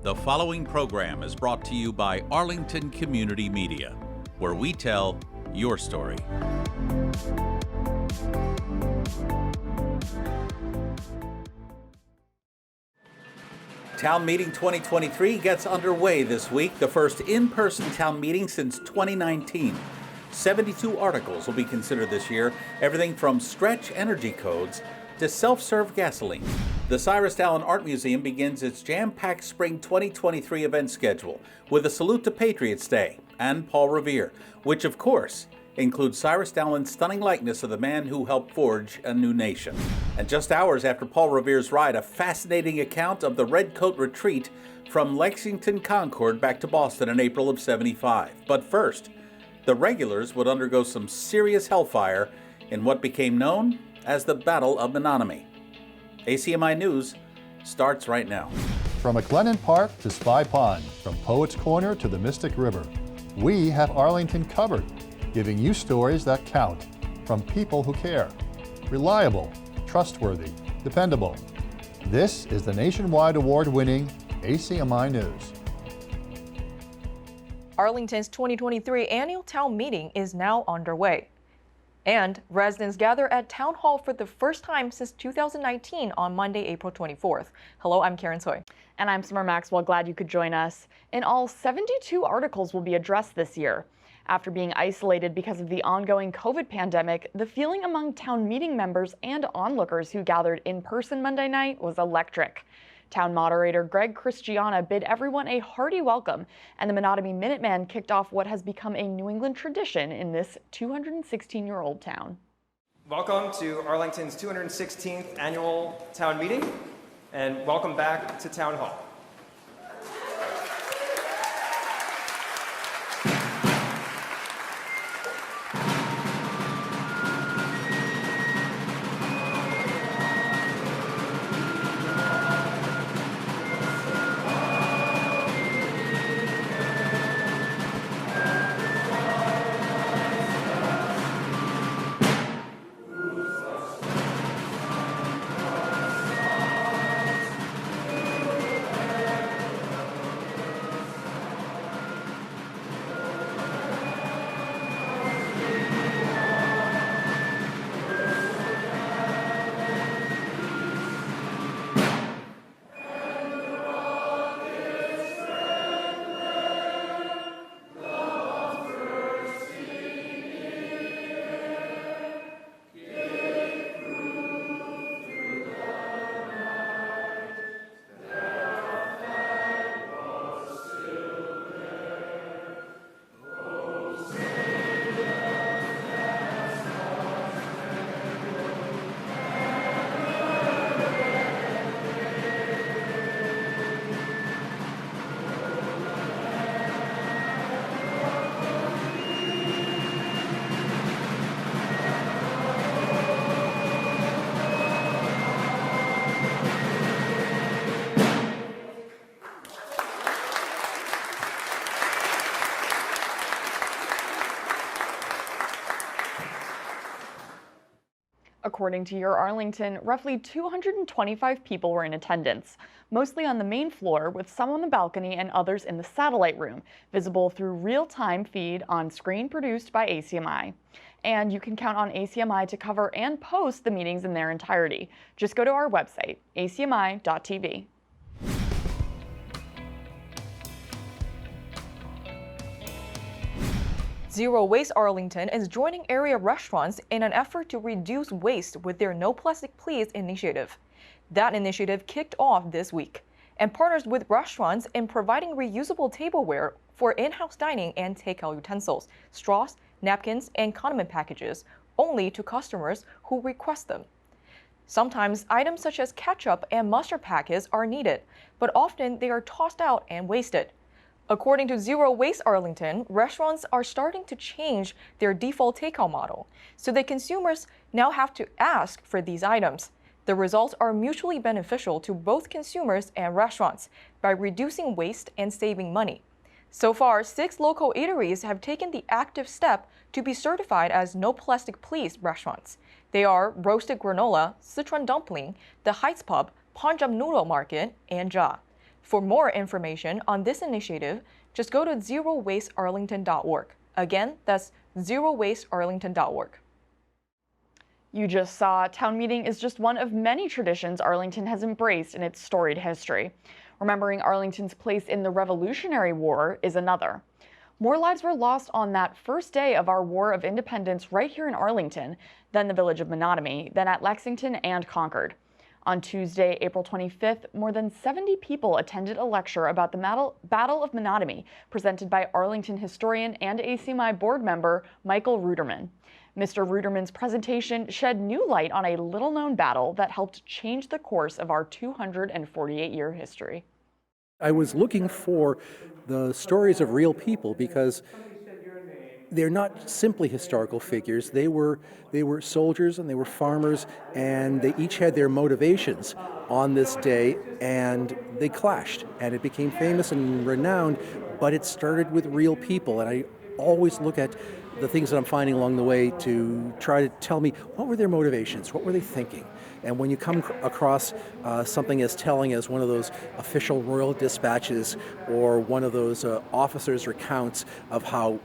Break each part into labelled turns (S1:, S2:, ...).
S1: The following program is brought to you by Arlington Community Media, where we tell your story. Town Meeting 2023 gets underway this week, the first in-person town meeting since 2019. 72 articles will be considered this year, everything from stretch energy codes to self-serve gasoline. The Cyrus Dallin Art Museum begins its jam-packed spring 2023 event schedule with a salute to Patriots Day and Paul Revere, which of course includes Cyrus Dallin's stunning likeness of the man who helped forge a new nation. And just hours after Paul Revere's ride, a fascinating account of the Redcoat Retreat from Lexington, Concord back to Boston in April of '75. But first, the regulars would undergo some serious hellfire in what became known as the Battle of Menotomy. ACMi News starts right now.
S2: From McLennan Park to Spy Pond, from Poets Corner to the Mystic River, we have Arlington covered, giving you stories that count from people who care. Reliable, trustworthy, dependable. This is the nationwide award-winning ACMi News.
S3: Arlington's 2023 annual town meeting is now underway. And residents gather at Town Hall for the first time since 2019 on Monday, April 24th. Hello, I'm Karen Soy.
S4: And I'm Summer Maxwell. Glad you could join us. In all, 72 articles will be addressed this year. After being isolated because of the ongoing COVID pandemic, the feeling among town meeting members and onlookers who gathered in person Monday night was electric. Town moderator Greg Christiana bid everyone a hearty welcome, and the Menotomy Minuteman kicked off what has become a New England tradition in this 216-year-old town.
S5: Welcome to Arlington's 216th annual town meeting, and welcome back to Town Hall.
S4: According to Your Arlington, roughly 225 people were in attendance, mostly on the main floor with some on the balcony and others in the satellite room, visible through real-time feed on screen produced by ACMi. And you can count on ACMi to cover and post the meetings in their entirety. Just go to our website, acmi.tv.
S3: Zero Waste Arlington is joining area restaurants in an effort to reduce waste with their No Plastic Please initiative. That initiative kicked off this week and partners with restaurants in providing reusable tableware for in-house dining and takeout utensils, straws, napkins, and condiment packages, only to customers who request them. Sometimes items such as ketchup and mustard packets are needed, but often they are tossed out and wasted. According to Zero Waste Arlington, restaurants are starting to change their default takeout model so that consumers now have to ask for these items. The results are mutually beneficial to both consumers and restaurants by reducing waste and saving money. So far, 6 local eateries have taken the active step to be certified as No Plastic Please restaurants. They are Roasted Granola, Sichuan Dumpling, The Heights Pub, Punjab Noodle Market, and Ja. For more information on this initiative, just go to zerowastearlington.org. Again, that's zerowastearlington.org.
S4: You just saw town meeting is just one of many traditions Arlington has embraced in its storied history. Remembering Arlington's place in the Revolutionary War is another. More lives were lost on that first day of our War of Independence right here in Arlington than the village of Menotomy, than at Lexington and Concord. On Tuesday, April 25th, more than 70 people attended a lecture about the Battle of Menotomy, presented by Arlington historian and ACMi board member Michael Ruderman. Mr. Ruderman's presentation shed new light on a little-known battle that helped change the course of our 248-year history.
S6: I was looking for the stories of real people because they're not simply historical figures. They were soldiers and they were farmers, and they each had their motivations on this day, and they clashed, and it became famous and renowned, but it started with real people. And I always look at the things that I'm finding along the way to try to tell me what were their motivations, what were they thinking. And when you come across something as telling as one of those official royal dispatches or one of those officers' recounts of how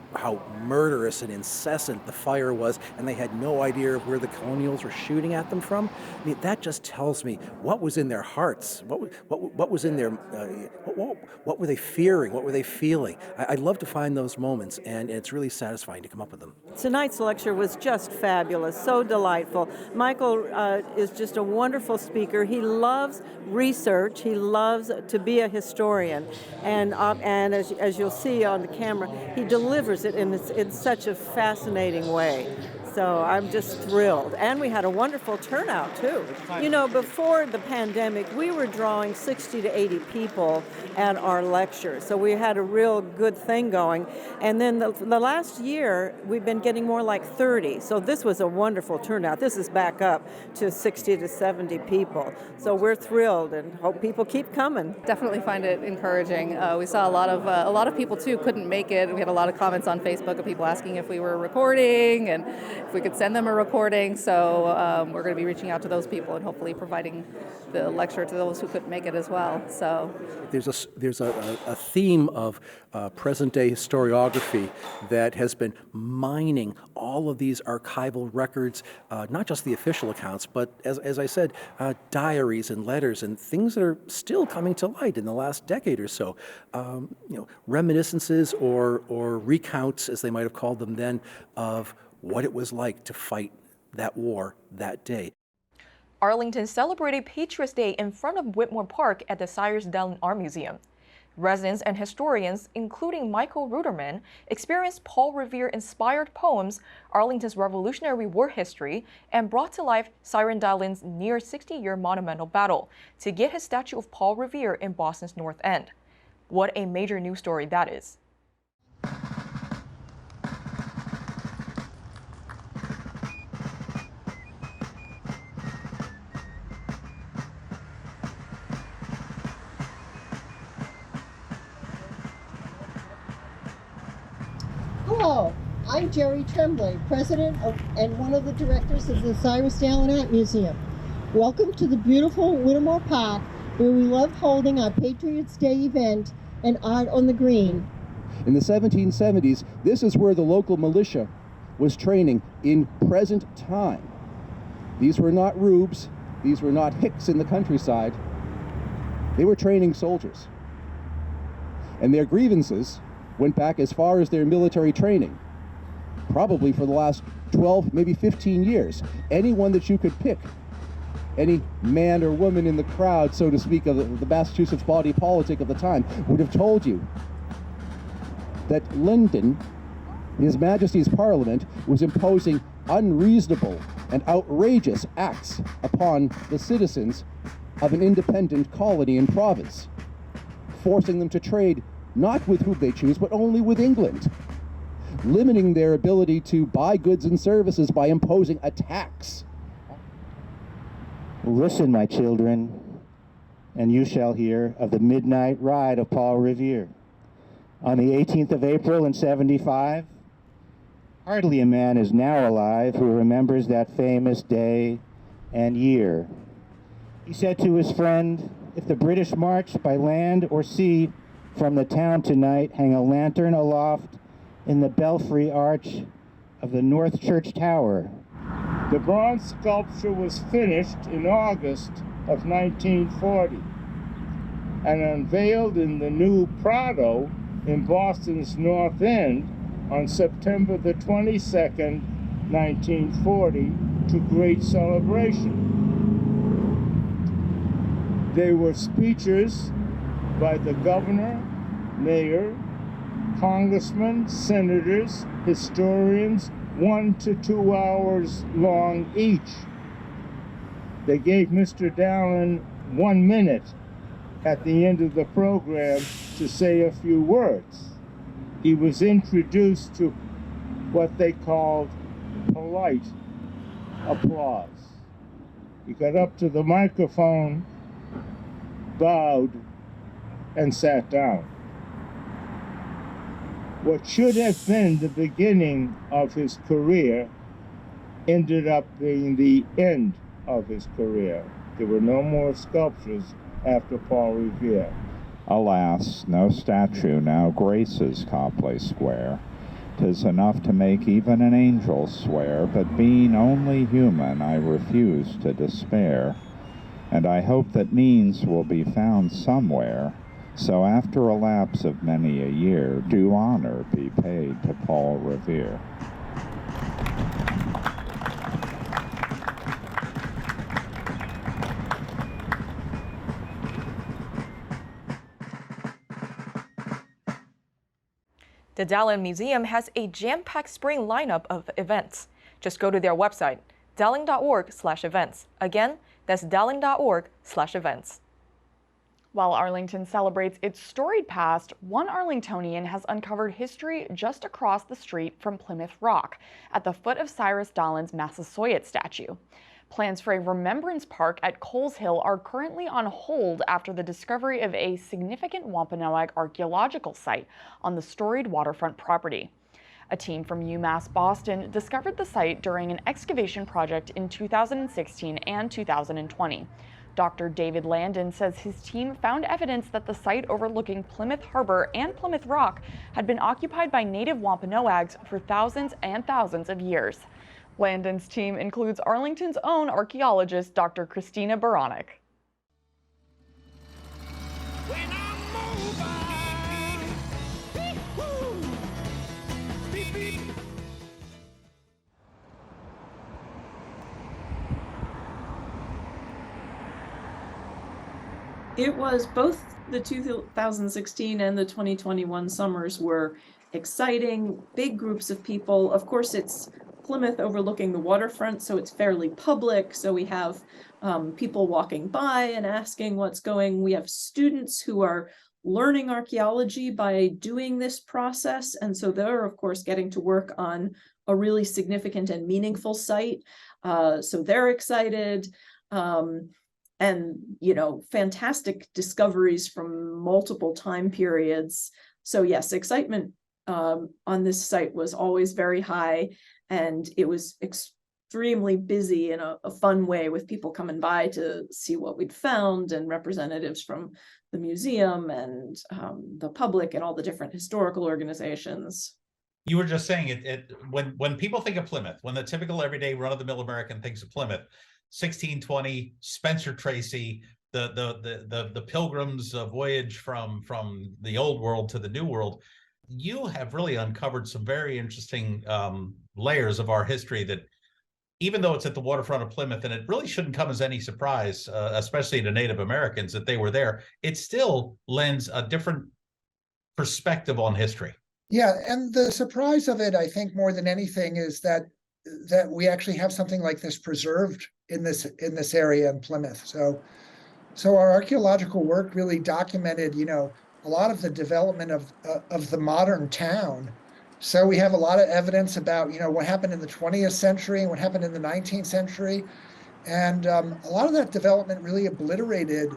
S6: murderous and incessant the fire was, and they had no idea of where the colonials were shooting at them from, I mean, that just tells me what was in their hearts, what was in their, what were they fearing, what were they feeling. I love to find those moments, and it's really satisfying to come up with them.
S7: Tonight's lecture was just fabulous, so delightful. Michael is just a wonderful speaker. He loves research. He loves to be a historian, and as you'll see on the camera, he delivers it in such a fascinating way. So I'm just thrilled. And we had a wonderful turnout, too. You know, before the pandemic, we were drawing 60 to 80 people at our lectures. So we had a real good thing going. And then the last year, we've been getting more like 30. So this was a wonderful turnout. This is back up to 60 to 70 people. So we're thrilled and hope people keep coming.
S8: Definitely find it encouraging. We saw a lot of people, too, couldn't make it. We had a lot of comments on Facebook of people asking if we were recording and if we could send them a recording. So we're going to be reaching out to those people and hopefully providing the lecture to those who couldn't make it as well. So
S6: there's a theme of present-day historiography that has been mining all of these archival records, not just the official accounts, but as I said, diaries and letters and things that are still coming to light in the last decade or so. Reminiscences or recounts, as they might have called them then, of what it was like to fight that war that day.
S3: Arlington celebrated Patriots Day in front of Whitmore Park at the Cyrus Dallin Art Museum. Residents and historians, including Michael Ruderman, experienced Paul Revere-inspired poems, Arlington's Revolutionary War history, and brought to life Cyrus Dallin's near 60-year monumental battle to get his statue of Paul Revere in Boston's North End. What a major news story that is.
S9: Hello, I'm Jerry Tremblay, president and one of the directors of the Cyrus Dallin Art Museum. Welcome to the beautiful Whitmore Park, where we love holding our Patriots Day event and Art on the Green.
S10: In the 1770s, this is where the local militia was training in present time. These were not rubes, these were not hicks in the countryside. They were training soldiers. And their grievances went back as far as their military training, probably for the last 12, maybe 15 years. Anyone that you could pick, any man or woman in the crowd, so to speak, of the Massachusetts body politic of the time, would have told you that London, His Majesty's Parliament, was imposing unreasonable and outrageous acts upon the citizens of an independent colony and province, forcing them to trade not with whom they choose, but only with England, limiting their ability to buy goods and services by imposing a tax.
S11: Listen, my children, and you shall hear of the midnight ride of Paul Revere. On the 18th of April in 75, hardly a man is now alive who remembers that famous day and year. He said to his friend, If the British march by land or sea from the town tonight, hang a lantern aloft in the belfry arch of the North Church Tower.
S12: The bronze sculpture was finished in August of 1940 and unveiled in the new Prado in Boston's North End on September the 22nd, 1940, to great celebration. There were speeches by the governor, mayor, congressmen, senators, historians, 1 to 2 hours long each. They gave Mr. Dallin 1 minute at the end of the program to say a few words. He was introduced to what they called polite applause. He got up to the microphone, bowed, and sat down. What should have been the beginning of his career ended up being the end of his career. There were no more sculptures after Paul Revere.
S13: Alas, no statue now graces Copley Square. 'Tis enough to make even an angel swear, but being only human, I refuse to despair. And I hope that means will be found somewhere, so after a lapse of many a year, due honor be paid to Paul Revere.
S3: The Dallin Museum has a jam-packed spring lineup of events. Just go to their website, dallin.org/events. Again, that's dallin.org/events.
S4: While Arlington celebrates its storied past, one Arlingtonian has uncovered history just across the street from Plymouth Rock, at the foot of Cyrus Dallin's Massasoit statue. Plans for a remembrance park at Coles Hill are currently on hold after the discovery of a significant Wampanoag archaeological site on the storied waterfront property. A team from UMass Boston discovered the site during an excavation project in 2016 and 2020. Dr. David Landon says his team found evidence that the site overlooking Plymouth Harbor and Plymouth Rock had been occupied by native Wampanoags for thousands and thousands of years. Landon's team includes Arlington's own archaeologist, Dr. Christina Baronic.
S14: It was both the 2016 and the 2021 summers were exciting, big groups of people. Of course, it's Plymouth overlooking the waterfront, so it's fairly public. So we have people walking by and asking what's going. We have students who are learning archaeology by doing this process. And so they're, of course, getting to work on a really significant and meaningful site. So they're excited. And, you know, fantastic discoveries from multiple time periods. So yes, excitement on this site was always very high, and it was extremely busy in a fun way, with people coming by to see what we'd found, and representatives from the museum and the public and all the different historical organizations.
S1: You were just saying when people think of Plymouth, when the typical everyday run-of-the-mill American thinks of Plymouth, 1620, Spencer Tracy, the Pilgrim's voyage from the old world to the new world. You have really uncovered some very interesting layers of our history that, even though it's at the waterfront of Plymouth, and it really shouldn't come as any surprise, especially to Native Americans, that they were there, it still lends a different perspective on history.
S15: Yeah, and the surprise of it, I think, more than anything, is that we actually have something like this preserved in this area in Plymouth. So our archaeological work really documented, you know, a lot of the development of the modern town. So we have a lot of evidence about, you know, what happened in the 20th century and what happened in the 19th century. And a lot of that development really obliterated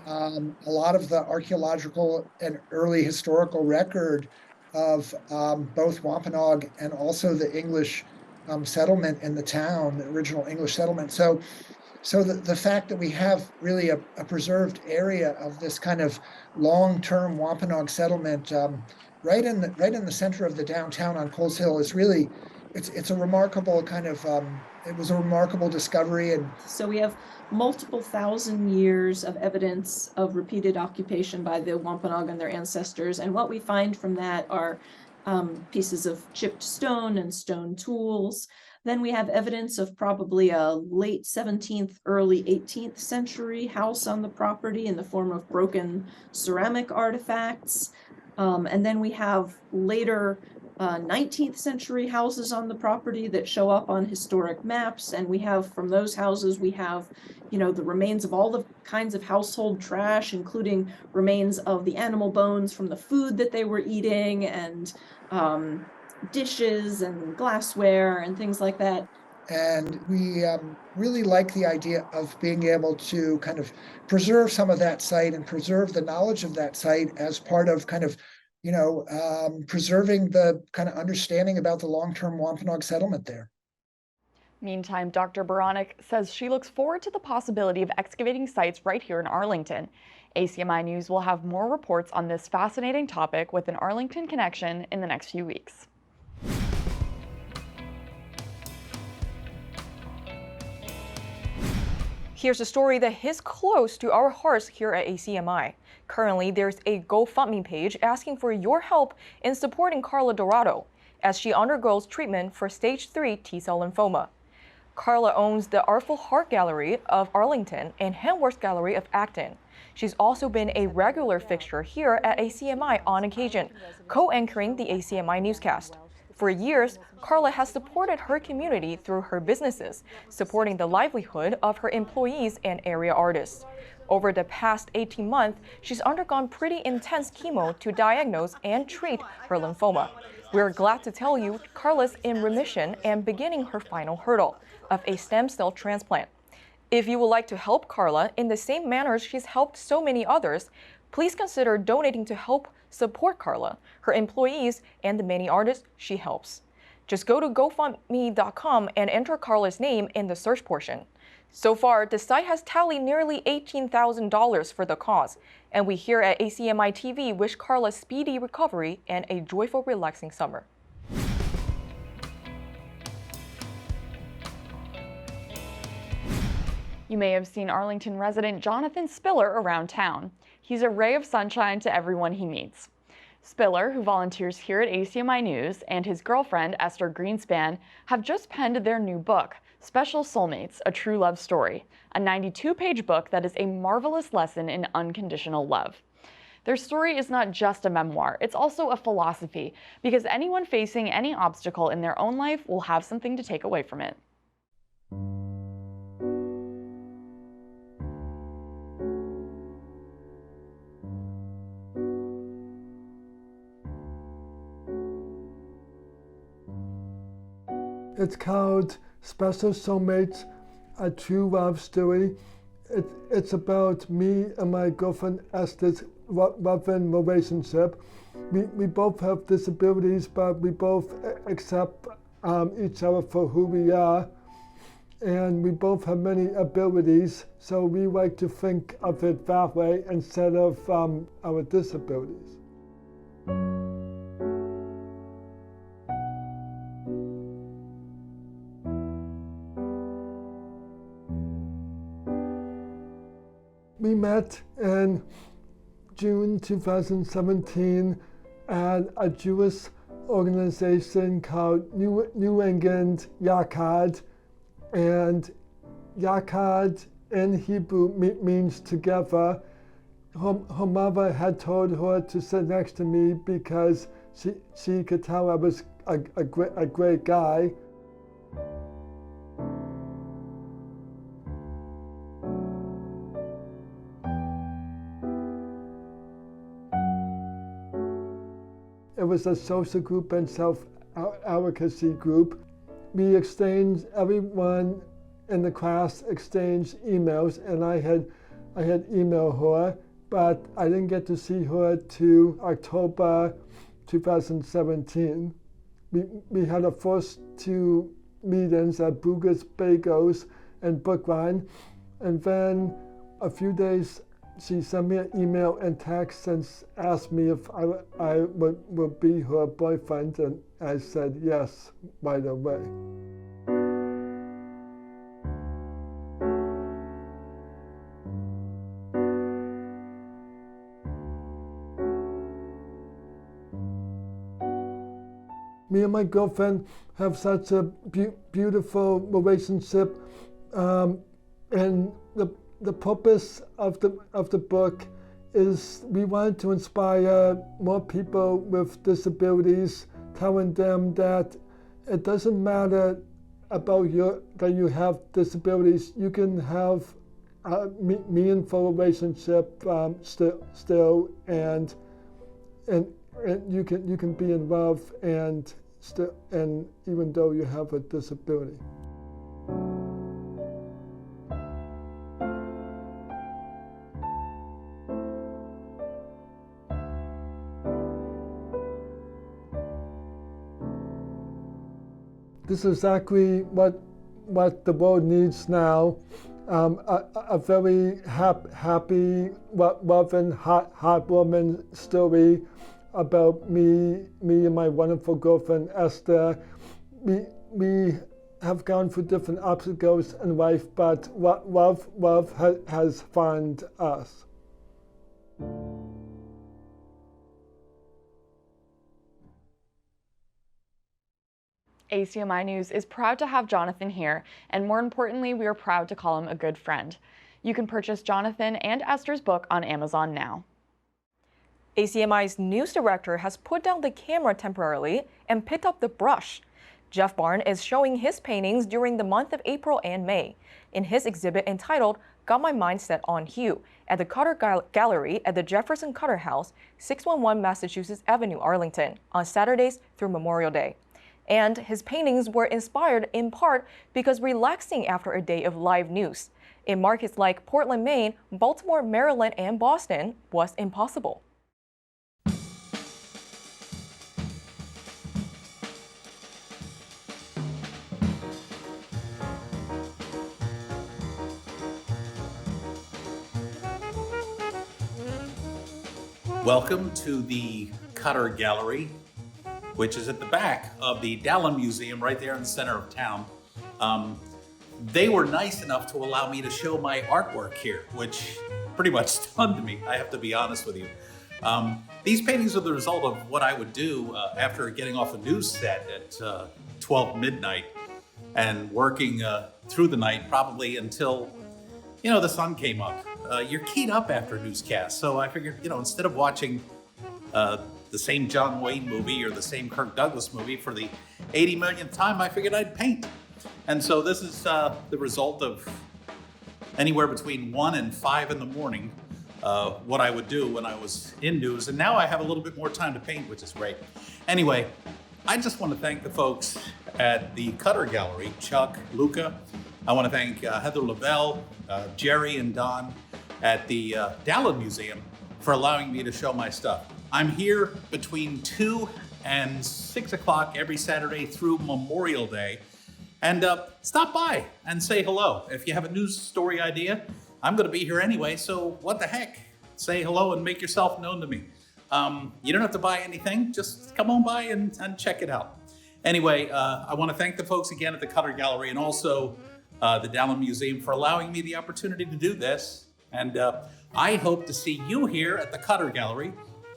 S15: a lot of the archaeological and early historical record of both Wampanoag and also the English settlement in the town, the original English settlement. So So the fact that we have really a preserved area of this kind of long-term Wampanoag settlement right in the center of the downtown on Coles Hill is really, it's a remarkable kind of, it was a remarkable discovery. And
S14: so we have multiple thousand years of evidence of repeated occupation by the Wampanoag and their ancestors. And what we find from that are pieces of chipped stone and stone tools. Then we have evidence of probably a late 17th, early 18th century house on the property in the form of broken ceramic artifacts. And then we have later 19th century houses on the property that show up on historic maps. And we have, from those houses, we have, the remains of all the kinds of household trash, including remains of the animal bones from the food that they were eating, and dishes and glassware and things like that.
S15: And we really like the idea of being able to kind of preserve some of that site and preserve the knowledge of that site as part of kind of, preserving the kind of understanding about the long-term Wampanoag settlement there.
S4: Meantime, Dr. Baranek says she looks forward to the possibility of excavating sites right here in Arlington. ACMi News will have more reports on this fascinating topic with an Arlington connection in the next few weeks.
S3: Here's a story that hits close to our hearts here at ACMi. Currently, there's a GoFundMe page asking for your help in supporting Carla Dorato as she undergoes treatment for stage 3 T-cell lymphoma. Carla owns the Artful Heart Gallery of Arlington and Handworks Gallery of Acton. She's also been a regular fixture here at ACMi on occasion, co-anchoring the ACMi newscast. For years, Carla has supported her community through her businesses, supporting the livelihood of her employees and area artists. Over the past 18 months, she's undergone pretty intense chemo to diagnose and treat her lymphoma. We're glad to tell you Carla's in remission and beginning her final hurdle of a stem cell transplant. If you would like to help Carla in the same manner she's helped so many others, please consider donating to help support Carla, her employees, and the many artists she helps. Just go to GoFundMe.com and enter Carla's name in the search portion. So far, the site has tallied nearly $18,000 for the cause, and we here at ACMi TV wish Carla speedy recovery and a joyful, relaxing summer.
S4: You may have seen Arlington resident Jonathan Spiller around town. He's a ray of sunshine to everyone he meets. Spiller, who volunteers here at ACMi News, and his girlfriend, Esther Greenspan, have just penned their new book, Special Soulmates, A True Love Story, a 92-page book that is a marvelous lesson in unconditional love. Their story is not just a memoir, it's also a philosophy, because anyone facing any obstacle in their own life will have something to take away from it.
S16: It's called Special Soulmates, A True Love Story. It's about me and my girlfriend Esther's loving relationship. We both have disabilities, but we both accept each other for who we are. And we both have many abilities, so we like to think of it that way instead of our disabilities. We met in June 2017 at a Jewish organization called New England Yakad, and Yakad in Hebrew means together. Her mother had told her to sit next to me because she could tell I was a great guy. It was a social group and self-advocacy group. We exchanged, everyone in the class exchanged emails, and I had emailed her, but I didn't get to see her till October 2017. We had our first 2 meetings at Booger's Bagels and Brookline. And then a few days, she sent me an email and text and asked me if I would be her boyfriend, and I said yes right away. Me and my girlfriend have such a beautiful relationship, and the purpose of the book is we wanted to inspire more people with disabilities, telling them that it doesn't matter about that you have disabilities. You can have a meaningful relationship still, and you can be in love and even though you have a disability. This is exactly what the world needs now. A very happy, loving, heartwarming story about me and my wonderful girlfriend Esther. We have gone through different obstacles in life, but love has found us.
S4: ACMi News is proud to have Jonathan here, and more importantly, we are proud to call him a good friend. You can purchase Jonathan and Esther's book on Amazon now.
S3: ACMi's news director has put down the camera temporarily and picked up the brush. Jeff Barn is showing his paintings during the month of April and May in his exhibit entitled Got My Mind Set on Hue at the Cutter Gallery at the Jefferson Cutter House, 611 Massachusetts Avenue, Arlington, on Saturdays through Memorial Day. And his paintings were inspired in part because relaxing after a day of live news in markets like Portland, Maine, Baltimore, Maryland, and Boston was impossible.
S1: Welcome to the Cutter Gallery, which is at the back of the Dallin Museum right there in the center of town. They were nice enough to allow me to show my artwork here, which pretty much stunned me, I have to be honest with you. These paintings are the result of what I would do after getting off a news set at 12 midnight and working through the night probably until, the sun came up. You're keyed up after a newscast, so I figured, instead of watching the same John Wayne movie or the same Kirk Douglas movie for the 80 millionth time, I figured I'd paint. And so this is the result of anywhere between 1 and 5 in the morning, what I would do when I was in news. And now I have a little bit more time to paint, which is great. Anyway, I just want to thank the folks at the Cutter Gallery, Chuck, Luca. I want to thank Heather Lavelle, Jerry, and Don at the Dallin Museum for allowing me to show my stuff. I'm here between 2 and 6 o'clock every Saturday through Memorial Day. And stop by and say hello. If you have a news story idea, I'm going to be here anyway, so what the heck? Say hello and make yourself known to me. You don't have to buy anything, just come on by and check it out. Anyway, I want to thank the folks again at the Cutter Gallery and also the Dallin Museum for allowing me the opportunity to do this. And I hope to see you here at the Cutter Gallery,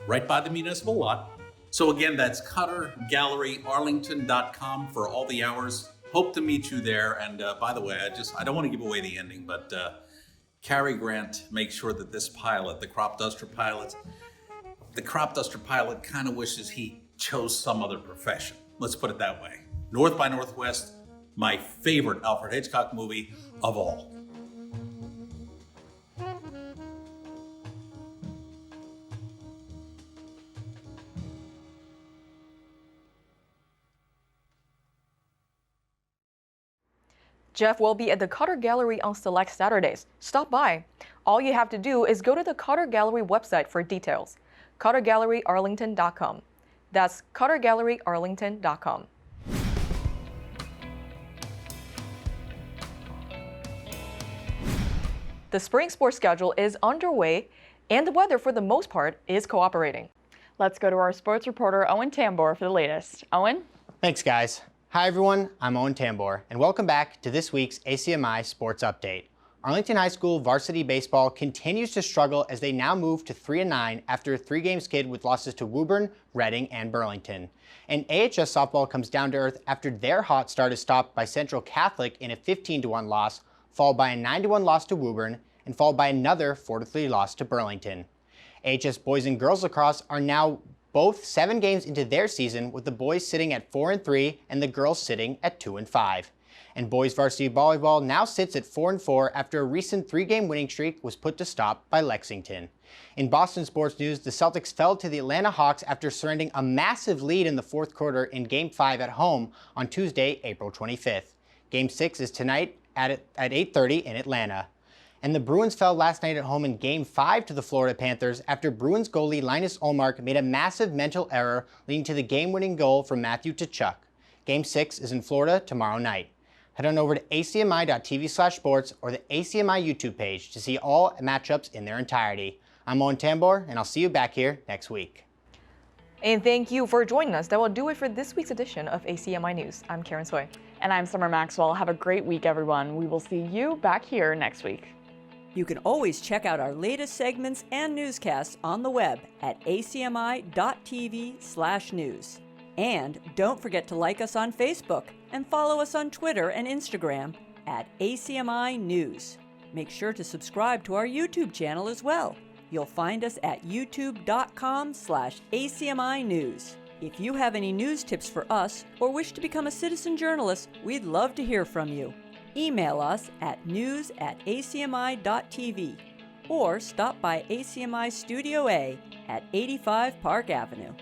S1: right by the municipal lot. So again, that's CutterGalleryArlington.com for all the hours. Hope to meet you there. And by the way, I don't want to give away the ending, but Cary Grant makes sure that this pilot, the crop duster pilot kind of wishes he chose some other profession. Let's put it that way. North by Northwest, my favorite Alfred Hitchcock movie of all.
S3: Jeff will be at the Cutter Gallery on select Saturdays. Stop by. All you have to do is go to the Cutter Gallery website for details. CutterGalleryArlington.com. That's CutterGalleryArlington.com. The spring sports schedule is underway, and the weather, for the most part, is cooperating.
S4: Let's go to our sports reporter, Owen Tambor, for the latest. Owen?
S17: Thanks, guys. Hi, everyone. I'm Owen Tambor, and welcome back to this week's ACMi Sports Update. Arlington High School varsity baseball continues to struggle as they now move to 3-9 after a 3-game skid with losses to Woburn, Reading, and Burlington. And AHS softball comes down to earth after their hot start is stopped by Central Catholic in a 15-1 loss, followed by a 9-1 loss to Woburn, and followed by another 4-3 loss to Burlington. AHS boys and girls lacrosse are now both 7 games into their season, with the boys sitting at 4-3 and the girls sitting at 2-5. And boys varsity volleyball now sits at 4-4 after a recent 3-game winning streak was put to stop by Lexington. In Boston sports news, the Celtics fell to the Atlanta Hawks after surrendering a massive lead in the fourth quarter in Game 5 at home on Tuesday, April 25th. Game 6 is tonight at 8:30 in Atlanta. And the Bruins fell last night at home in Game 5 to the Florida Panthers after Bruins goalie Linus Ullmark made a massive mental error leading to the game-winning goal from Matthew Tkachuk. Game 6 is in Florida tomorrow night. Head on over to acmi.tv/sports or the ACMi YouTube page to see all matchups in their entirety. I'm Owen Tambor, and I'll see you back here next week.
S3: And thank you for joining us. That will do it for this week's edition of ACMi News. I'm Karen Soy.
S4: And I'm Summer Maxwell. Have a great week, everyone. We will see you back here next week.
S18: You can always check out our latest segments and newscasts on the web at acmi.tv/news. And don't forget to like us on Facebook and follow us on Twitter and Instagram at ACMi News. Make sure to subscribe to our YouTube channel as well. You'll find us at youtube.com/ACMi News. If you have any news tips for us or wish to become a citizen journalist, we'd love to hear from you. Email us at news@acmi.tv or stop by ACMI Studio A at 85 Park Avenue.